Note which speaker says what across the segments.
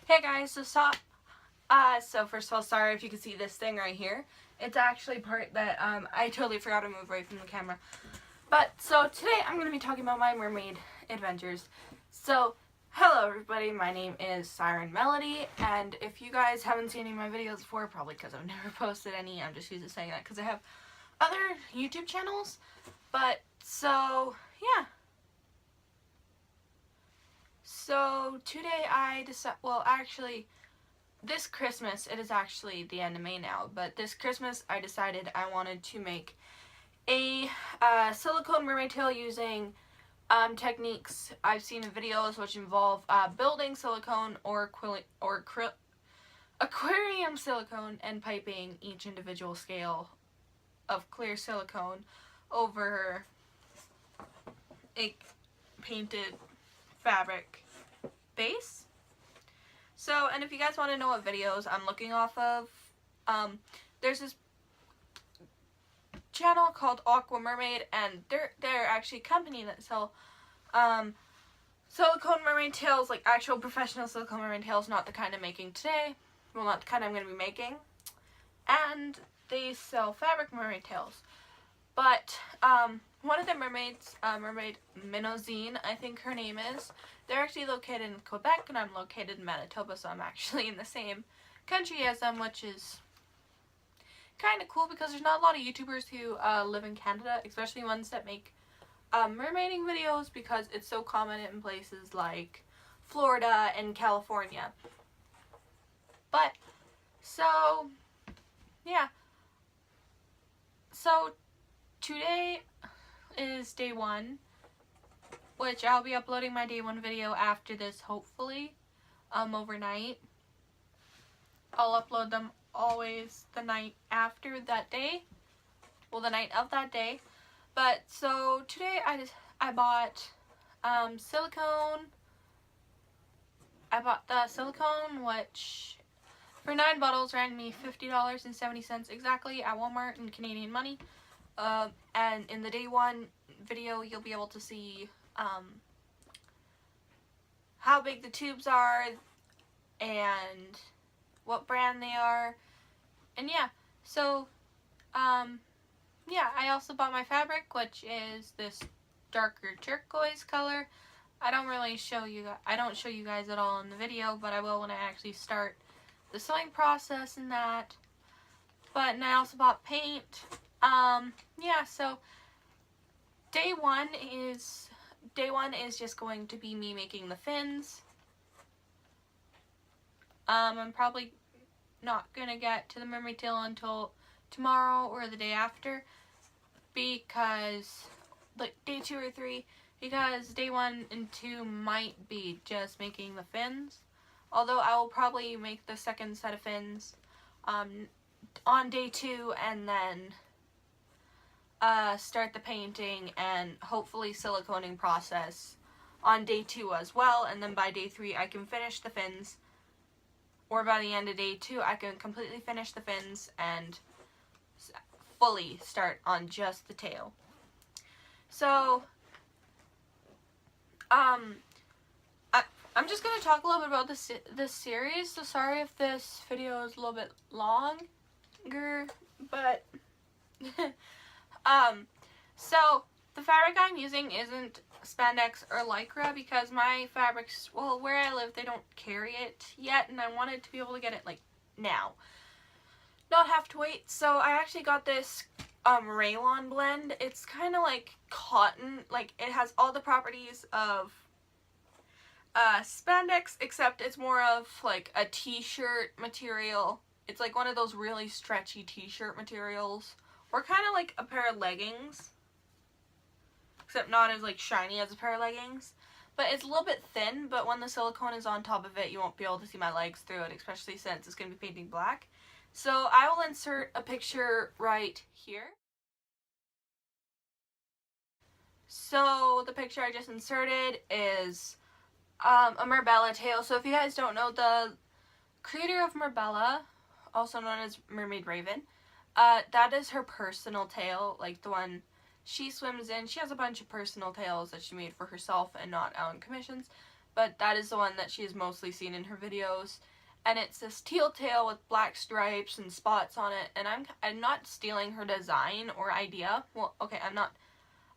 Speaker 1: Hey guys, so first of all, sorry if you can see this thing right here. It's actually part that I totally forgot to move away from the camera. But so today I'm going to be talking about my mermaid adventures. So hello everybody, my name is Siren Melody, and if you guys haven't seen any of my videos before, probably because I've never posted any, I'm just used to saying that because I have other YouTube channels. But so yeah. So today I decided, well actually this Christmas, it is actually the end of May now, but this Christmas I decided I wanted to make a silicone mermaid tail using techniques I've seen in videos which involve building silicone or aquarium silicone and piping each individual scale of clear silicone over a painted fabric base. So, and if you guys want to know what videos I'm looking off of, there's this channel called Aqua Mermaid, and they're actually a company that sell silicone mermaid tails, like actual professional silicone mermaid tails, not the kind I'm making today. Well, not the kind I'm going to be making. And they sell fabric mermaid tails. But one of the mermaids, Mermaid Minozine, I think her name is, they're actually located in Quebec, and I'm located in Manitoba, so I'm actually in the same country as them, which is kind of cool because there's not a lot of YouTubers who live in Canada, especially ones that make mermaiding videos, because it's so common in places like Florida and California. But, so, yeah. So, today is day one, which I'll be uploading my day one video after this, hopefully, overnight. I'll upload them always the night after that day, well, the night of that day. But so today I bought silicone. I bought the silicone, which for 9 bottles ran me $50.70 exactly at Walmart in Canadian money. And in the day one video, you'll be able to see how big the tubes are and what brand they are. And yeah, so yeah, I also bought my fabric, which is this darker turquoise color. I don't show you guys at all in the video, but I will when I actually start the sewing process and that. And I also bought paint. Yeah, so day one is just going to be me making the fins. I'm probably not gonna get to the mermaid tail until tomorrow or the day after, because like day 2 or 3, because day 1 and 2 might be just making the fins, although I will probably make the second set of fins on day 2 and then start the painting and hopefully siliconing process on day 2 as well, and then by day 3 I can finish the fins, or by the end of day 2 I can completely finish the fins and fully start on just the tail. So I'm just going to talk a little bit about this series, so sorry if this video is a little bit longer, but so the fabric I'm using isn't spandex or lycra, because my fabrics, well, where I live they don't carry it yet, and I wanted to be able to get it like now, not have to wait. So I actually got this rayon blend. It's kind of like cotton, like it has all the properties of spandex, except it's more of like a t-shirt material. It's like one of those really stretchy t-shirt materials, or kind of like a pair of leggings, except not as like shiny as a pair of leggings. But it's a little bit thin, but when the silicone is on top of it, you won't be able to see my legs through it, especially since it's going to be painting black. So I will insert a picture right here. So the picture I just inserted is a Merbella tail. So if you guys don't know, the creator of Merbella, also known as Mermaid Raven, that is her personal tail, like the one she swims in. She has a bunch of personal tails that she made for herself and not on commissions. but that is the one that she has mostly seen in her videos. And it's this teal tail with black stripes and spots on it, and I'm not stealing her design or idea. Well, okay,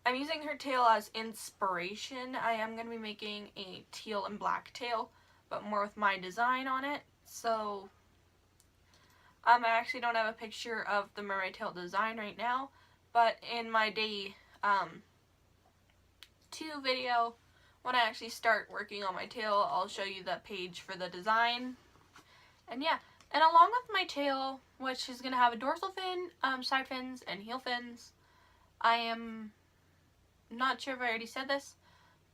Speaker 1: I'm using her tail as inspiration. I am going to be making a teal and black tail, but more with my design on it. So, I actually don't have a picture of the mermaid tail design right now, but in my day 2 video, when I actually start working on my tail, I'll show you the page for the design. And yeah, and along with my tail, which is going to have a dorsal fin, side fins, and heel fins, I am not sure if I already said this,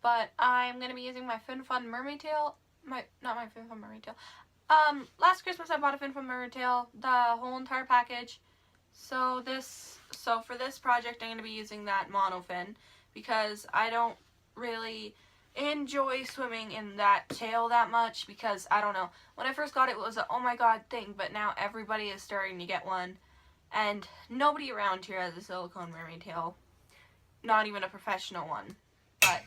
Speaker 1: but I'm going to be using my Fin Fun mermaid tail. Not my Fin Fun mermaid tail. Last Christmas I bought a Fin Fun mermaid tail, the whole entire package. So for this project I'm going to be using that mono fin, because I don't really enjoy swimming in that tail that much, because I don't know, when I first got it, it was a oh my god thing, but now everybody is starting to get one, and nobody around here has a silicone mermaid tail, not even a professional one, but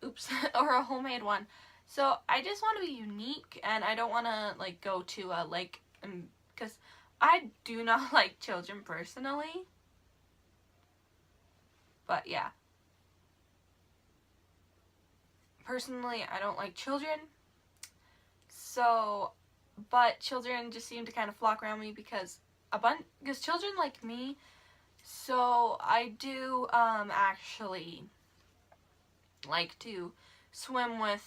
Speaker 1: oops, or a homemade one. So I just want to be unique, and I don't want to like go to a lake, because I do not like children personally, but yeah. Personally, I don't like children, so, but children just seem to kind of flock around me because children like me, so I do, actually like to swim with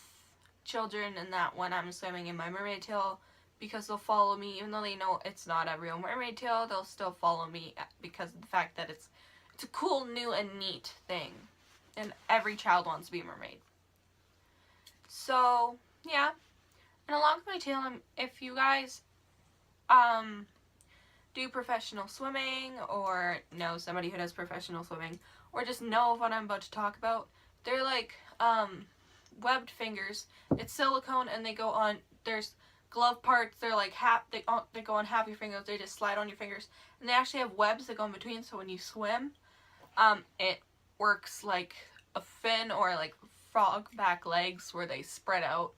Speaker 1: children, and that when I'm swimming in my mermaid tail, because they'll follow me, even though they know it's not a real mermaid tail, they'll still follow me because of the fact that it's a cool, new, and neat thing, and every child wants to be a mermaid. So, yeah, and along with my tail, if you guys, do professional swimming, or know somebody who does professional swimming, or just know of what I'm about to talk about, they're like, webbed fingers. It's silicone, and they go on, there's glove parts, they're like they go on half your fingers, they just slide on your fingers, and they actually have webs that go in between, so when you swim, it works like a fin, or like frog back legs where they spread out,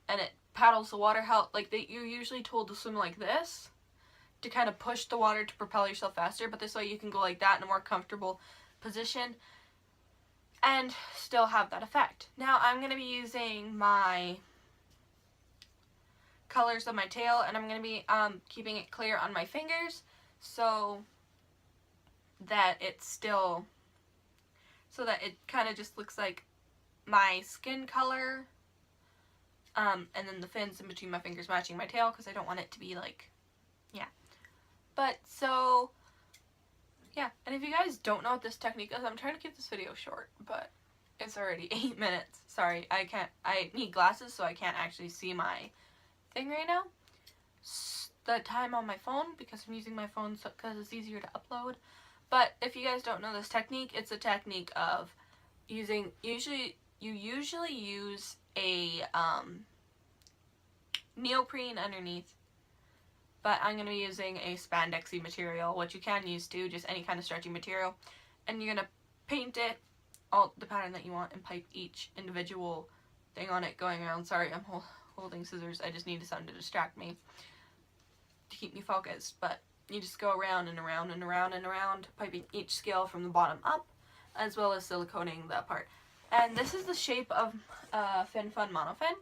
Speaker 1: and it paddles the water. You're usually told to swim like this to kind of push the water to propel yourself faster, but this way you can go like that in a more comfortable position and still have that effect. Now I'm going to be using my colors of my tail, and I'm going to be keeping it clear on my fingers so that it kind of just looks like my skin color, and then the fins in between my fingers matching my tail, because I don't want it to be like, yeah. But so, yeah, and if you guys don't know what this technique is, I'm trying to keep this video short, but it's already 8 minutes. Sorry, I need glasses, so I can't actually see my thing right now. The time on my phone, because I'm using my phone because it's easier to upload. But if you guys don't know this technique, it's a technique of you usually use a neoprene underneath, but I'm going to be using a spandexy material, which you can use too, just any kind of stretchy material, and you're going to paint it all the pattern that you want and pipe each individual thing on it going around. Sorry, I'm holding scissors, I just needed something to distract me to keep me focused, but you just go around and around and around and around, piping each scale from the bottom up, as well as siliconing that part. And this is the shape of Fin Fun Monofin.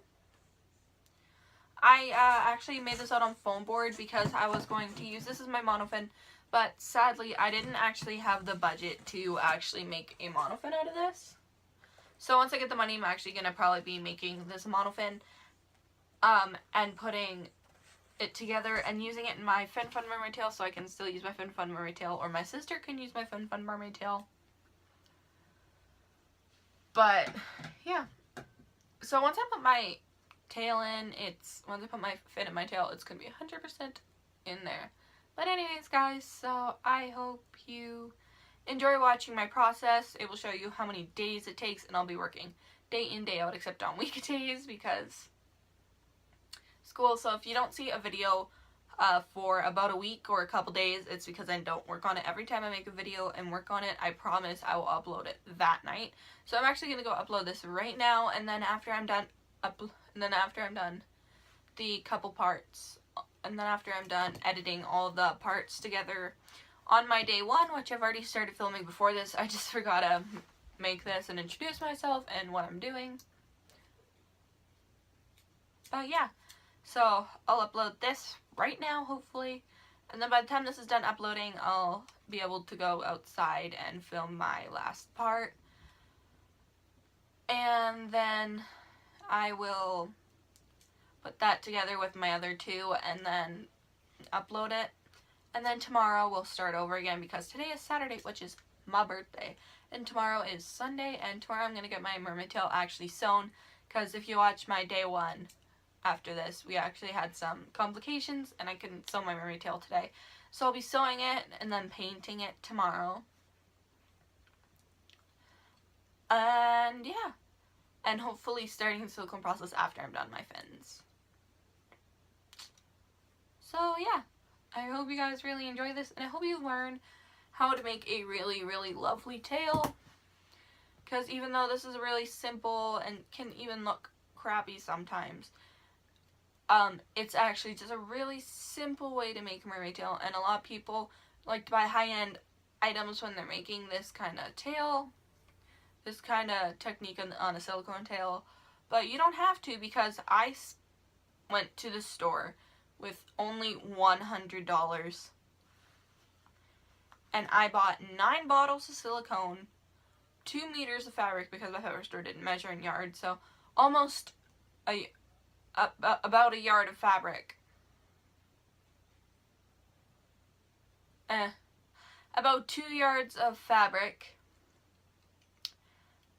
Speaker 1: I actually made this out on foam board because I was going to use this as my monofin, but sadly I didn't actually have the budget to actually make a monofin out of this. So once I get the money, I'm actually going to probably be making this monofin, and putting it together and using it in my Fin Fun mermaid tail, so I can still use my Fin Fun mermaid tail, or my sister can use my Fin Fun mermaid tail. But yeah, so once I put my tail in, once I put my fin in my tail, it's gonna be 100% in there. But anyways, guys, so I hope you enjoy watching my process. It will show you how many days it takes, and I'll be working day in, day out, except on weekdays because school. So if you don't see a video for about a week or a couple days, it's because I don't work on it. Every time I make a video and work on it, I promise I will upload it that night. So I'm actually going to go upload this right now, and then after I'm done and then after I'm done the couple parts, and then after I'm done editing all the parts together on my day one, which I've already started filming before this, I just forgot to make this and introduce myself and what I'm doing. But yeah, so I'll upload this right now, hopefully, and then by the time this is done uploading, I'll be able to go outside and film my last part. And then I will put that together with my other two and then upload it. And then tomorrow we'll start over again because today is Saturday, which is my birthday. And tomorrow is Sunday, and tomorrow I'm going to get my mermaid tail actually sewn. Because if you watch my day one after this, we actually had some complications and I couldn't sew my mermaid tail today. So I'll be sewing it and then painting it tomorrow. And yeah. And hopefully starting the silicone process after I'm done my fins. So yeah, I hope you guys really enjoy this, and I hope you learn how to make a really, really lovely tail. Because even though this is really simple and can even look crappy sometimes, it's actually just a really simple way to make a mermaid tail, and a lot of people like to buy high-end items when they're making this kind of tail, this kind of technique on a silicone tail, but you don't have to, because I went to the store with only $100 and I bought 9 bottles of silicone, 2 meters of fabric because my fabric store didn't measure in yards, so almost about a yard of fabric, about 2 yards of fabric,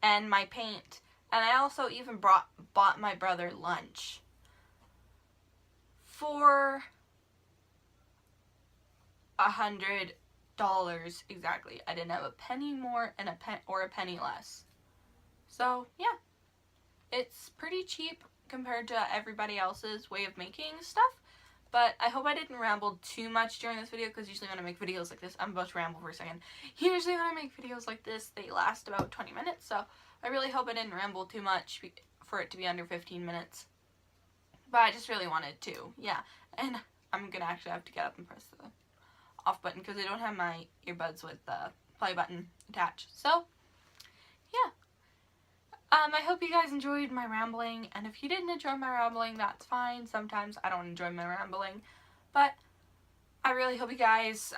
Speaker 1: and my paint. And I also even bought my brother lunch for $100 exactly. I didn't have a penny more and a penny less. So yeah, it's pretty cheap compared to everybody else's way of making stuff. But I hope I didn't ramble too much during this video, because usually when I make videos like this, I'm about to ramble for a second. Usually when I make videos like this, they last about 20 minutes, so I really hope I didn't ramble too much for it to be under 15 minutes. But I just really wanted to, yeah. And I'm gonna actually have to get up and press the off button because I don't have my earbuds with the play button attached. So, yeah. I hope you guys enjoyed my rambling, and if you didn't enjoy my rambling, that's fine. Sometimes I don't enjoy my rambling, but I really hope you guys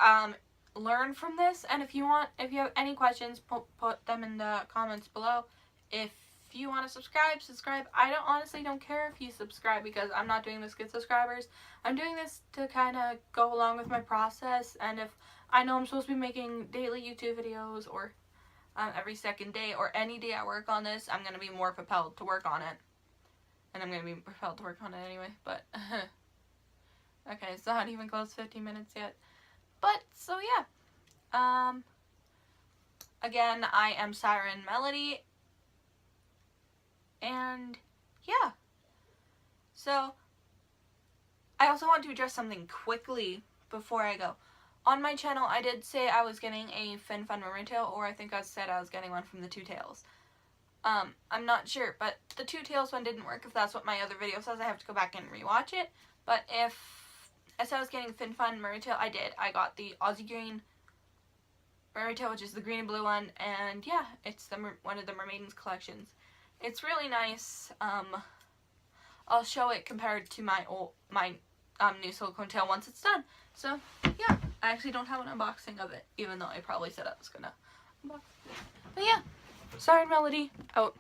Speaker 1: learn from this. And if you have any questions, put them in the comments below. If you want to subscribe. I honestly don't care if you subscribe, because I'm not doing this to get subscribers. I'm doing this to kind of go along with my process, and if I know I'm supposed to be making daily YouTube videos, or every second day, or any day I work on this, I'm going to be more propelled to work on it. And I'm going to be propelled to work on it anyway, but okay, it's not even close to 15 minutes yet. But, so yeah. Again, I am Siren Melody. And, yeah. So, I also want to address something quickly before I go. On my channel, I did say I was getting a Fin Fun mermaid tail, or I think I said I was getting one from the Two Tails. I'm not sure, but the Two Tails one didn't work. If that's what my other video says, I have to go back and rewatch it. But if I said I was getting Fin Fun mermaid tail, I did. I got the Aussie Green mermaid tail, which is the green and blue one, and yeah, it's one of the Mermaidens collections. It's really nice. I'll show it compared to my new silicone tail once it's done. So, yeah. I actually don't have an unboxing of it, even though I probably said I was gonna unbox it. But yeah, Siren Melody, out.